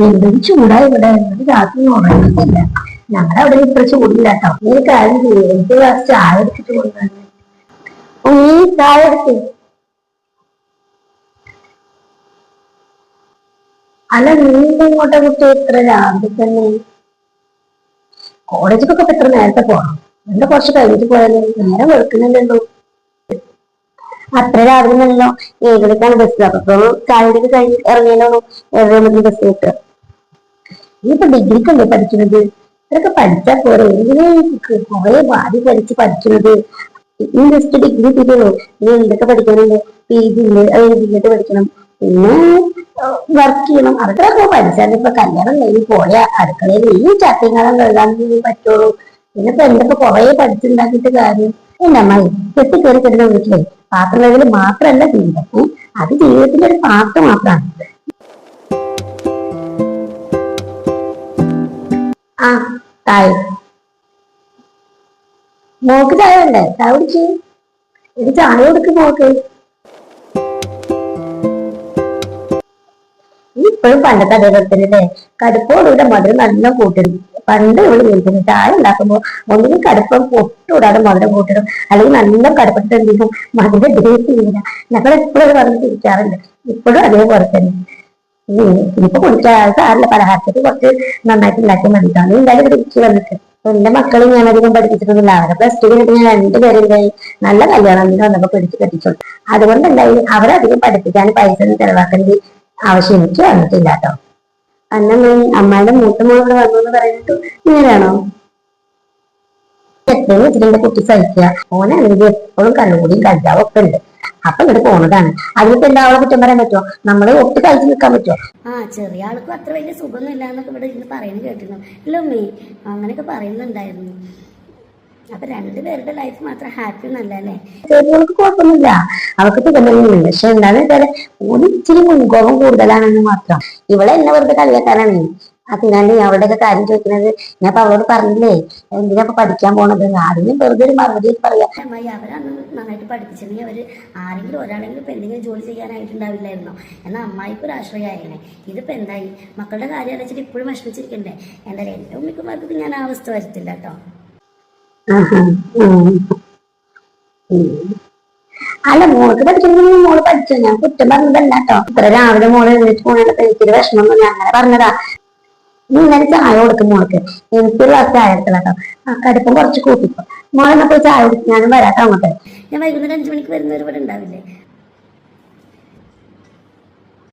എന്തൊരു ചൂടാ ഇവിടെ ഒരു രാത്രി ഉറങ്ങുന്നില്ല. ഞങ്ങളുടെ അവിടെ ഇത്ര ചൂടില്ല കേട്ടോ. നീ കാര്യം ചെയ്യും, എനിക്ക് ഗ്ലാസ് ചായ എടുത്തിട്ട് കൊണ്ടുവന്നു. നീ ചായ എടുത്ത്. അല്ല, നീ ഇങ്ങോട്ടെ കുട്ടി ഇത്ര രാവിലെ തന്നെ? കോളേജിലൊക്കെ എത്ര നേരത്തെ പോകണം? എന്താ കുറച്ച് കഴിഞ്ഞിട്ട് പോയാലും നേരം വെളുക്കുന്നില്ലല്ലോ. അത്ര രാവിലെ നല്ലോ 7 മണിക്കാണ് ബസ്. അപ്പൊ ചായയുടെ കഴിഞ്ഞ് ഇറങ്ങിയാലോ 7 മണിക്ക് ബസ് കിട്ടുക. നീ ഇപ്പൊ ഡിഗ്രിക്കല്ലേ പഠിക്കുന്നത്? ഇതൊക്കെ പഠിച്ചാ പോരെ? ഇങ്ങനെ കുറെ വാരി പഠിച്ച് പഠിക്കുന്നത്. നീ ജസ്റ്റ് ഡിഗ്രി തീരുള്ളൂ. നീ എന്തൊക്കെ പഠിക്കാനുണ്ട്? PG ഉണ്ട്, അത് കഴിഞ്ഞിട്ട് പഠിക്കണം. പിന്നെ വർക്ക് ചെയ്യണം. അതൊക്കെ പഠിച്ചാൽ ഇപ്പൊ കല്യാണം കഴിഞ്ഞ് പോയ അടുക്കളയിൽ ഈ ചട്ടിങ്ങാളം കഴുകാൻ പറ്റുള്ളൂ. പിന്നെ ഇപ്പൊ എന്തൊക്കെ കുറെ പഠിച്ചുണ്ടാക്കിയിട്ട് കാര്യം. എന്റെ അമ്മായി കെട്ടി കയറി കിട്ടുന്ന വീട്ടിലെ പാത്രം കഴുകൽ മാത്രമല്ല ജീവിതം. അത് ജീവിതത്തിന്റെ ഒരു പാർട്ട് മാത്രമാണ്. ആ താഴെ മോക്ക് ചായ വേണ്ടേ? ചായ കുടിച്ച് ഒരു ചായ കൊടുക്ക് മോക്ക്. ഇപ്പോഴും പണ്ടത്തെ അതേപോലെ തന്നെ കടുപ്പോടുകൂടെ മധുരം നല്ല കൂട്ടിടും. പണ്ട് ഇവിടെ വിളിക്കുന്നു ചായ ഉണ്ടാക്കുമ്പോ ഒന്നിനും കടുപ്പം പൊട്ടുകൂടാതെ മധുരം കൂട്ടിടും, അല്ലെങ്കിൽ നല്ല കടുപ്പത്തിൽ എന്തെങ്കിലും മധുരം ഗ്രേസ് ചെയ്യില്ല. ഞങ്ങൾ എപ്പോഴും പറഞ്ഞ് തിരിച്ചാറുണ്ട്. ഇപ്പോഴും അതേപോലെ തന്നെ. ഇനിയിപ്പോ കുടിക്കാൻ സാറില്ല, പലഹാരത്തിൽ കുറച്ച് നന്നായിട്ട് ഉണ്ടാക്കി മതിക്കാണ് എന്തായാലും പിടിച്ചു വന്നിട്ട്. എന്റെ മക്കളെ ഞാൻ അധികം പഠിപ്പിച്ചിട്ടൊന്നുമില്ല. അവരെ +2 കഴിഞ്ഞിട്ട് ഞാൻ 2 പേരുണ്ടായി നല്ല കല്യാണം വന്നപ്പോ പിടിച്ച് കെട്ടിച്ചോളൂ. അതുകൊണ്ടുണ്ടായി അവരധികം പഠിപ്പിക്കാൻ പൈസ ഒന്നും ചെലവാക്കേണ്ട ആവശ്യം എനിക്ക് വന്നിട്ടില്ല കേട്ടോ. അന്ന അമ്മയുടെ മൂത്ത മോളോട് വന്നു എന്ന് പറയുന്നത് ഇങ്ങനെയാണോ? എപ്പോഴും വെച്ചിട്ട് എന്റെ കുട്ടി സഹിക്കുക. ഓനാണെങ്കിൽ എപ്പോഴും കള്ളുകൂടിയും കഞ്ചാവും ഒക്കെ ഉണ്ട്. അപ്പൊ ഇങ്ങോട്ട് പോണതാണ്. അതിനിപ്പോ എന്താ അവളെ കുറ്റം പറയാൻ പറ്റുമോ? നമ്മള് ഒട്ട് കഴിച്ചു നിൽക്കാൻ പറ്റുമോ? ചെറിയ ആൾക്കും അത്ര വലിയ സുഖമൊന്നും ഇല്ല എന്നൊക്കെ ഇവിടെ ഇരുന്ന് പറയുന്നത് കേട്ടിരുന്നു. ഇല്ല ഉമ്മേ, അങ്ങനെയൊക്കെ പറയുന്നുണ്ടായിരുന്നു. അപ്പൊ 2 പേരുടെ ലൈഫ് മാത്രം ഹാപ്പി ഒന്നല്ലേ? ചെറിയവൾക്ക് കുഴപ്പമൊന്നുമില്ല, അവൾക്ക് സുഖമൊന്നുമില്ല. പക്ഷെ എന്താന്ന് വെച്ചാല് ഒരു ഇച്ചിരി മുൻകോപം കൂടുതലാണെന്ന് മാത്രം. ഇവളെ എന്നെ വെറുതെ കളിയാക്കാനാണ്. അതിനാണ് അവളുടെയൊക്കെ കാര്യം ചോദിക്കുന്നത്. ഞാൻ അപ്പൊ അവളോട് പറഞ്ഞില്ലേ എന്തിനാ പഠിക്കാൻ പോണത്? അതിന് വെറുതെ ഒരു മറുപടി പറയാ. അമ്മായി അവരന്ന് നന്നായിട്ട് പഠിപ്പിച്ചിട്ടുണ്ടെങ്കിൽ അവര് ആരെങ്കിലും ഒരാളെങ്കിലും ഇപ്പൊ എന്തെങ്കിലും ജോലി ചെയ്യാനായിട്ടുണ്ടാവില്ലായിരുന്നോ? എന്നാൽ അമ്മായിക്ക് ഒരു ആശ്രയമായിരുന്നേ. ഇതിപ്പോ എന്തായി? മക്കളുടെ കാര്യം അടച്ചിട്ട് ഇപ്പോഴും വിഷമിച്ചിരിക്കണ്ടേ? എന്തായാലും എന്റെ ഉമ്മിക്കുമാർക്ക് ഞാൻ ആ അവസ്ഥ വരുത്തില്ല കേട്ടോ. അല്ല, മോൾക്ക് പഠിച്ചിട്ടുണ്ടെങ്കിൽ മോള് പഠിച്ചു. ഞാൻ കുറ്റം പറഞ്ഞതല്ല കേട്ടോ. ഇത്ര രാവിലെ മോള് എഴുന്നേറ്റ് പോകണ എനിക്കൊരു വിഷമമൊന്നും അങ്ങനെ പറഞ്ഞതാ. നീ ഇന്നലെ ചായ കൊടുക്കും മോൾക്ക്. എനിക്കൊരു ഗ്ലാസ് ചായ എടുക്കണം കേട്ടോ. കടുപ്പം കുറച്ച് കൂട്ടിപ്പോ മോളെ പോയി ചായ കുടിക്കും. ഞാനും വരാട്ടോ അങ്ങോട്ട്. ഞാൻ വൈകുന്നേരം 5 മണിക്ക് വരുന്നവർ ഇവിടെ ഉണ്ടാവില്ലേ?